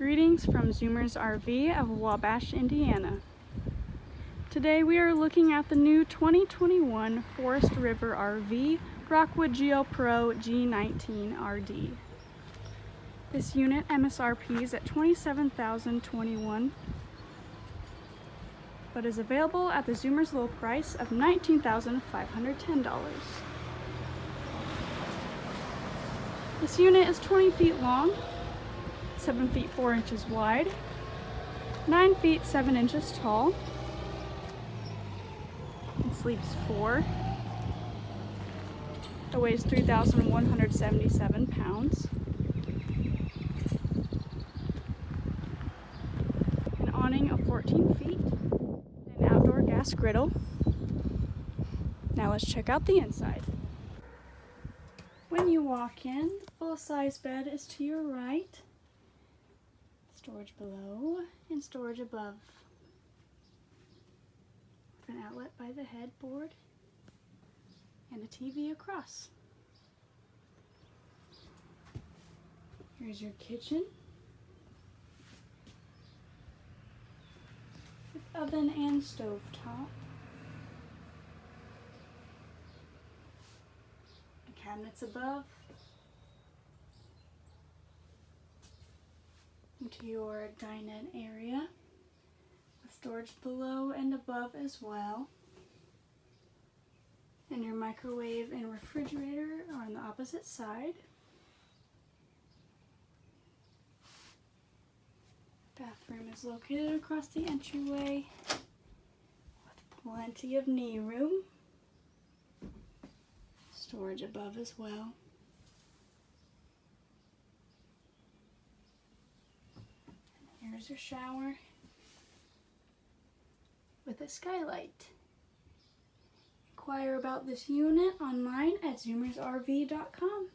Greetings from Zoomers RV of Wabash, Indiana. Today we are looking at the new 2021 Forest River RV Rockwood GEO Pro G19RD. This unit MSRP is at $27,021, but is available at the Zoomers low price of $19,510. This unit is 20 feet long, 7 feet 4 inches wide, 9 feet 7 inches tall, and sleeps 4. It weighs 3,177 pounds. An awning of 14 feet, and an outdoor gas griddle. Now let's check out the inside. When you walk in, the full-size bed is to your right. Storage below and storage above, with an outlet by the headboard and a TV across. Here's your kitchen with oven and stove top. The cabinets above. Into your dinette area with storage below and above as well. And your microwave and refrigerator are on the opposite side. Bathroom is located across the entryway with plenty of knee room. Storage above as well. Here's your shower with a skylight. Inquire about this unit online at zoomersrv.com.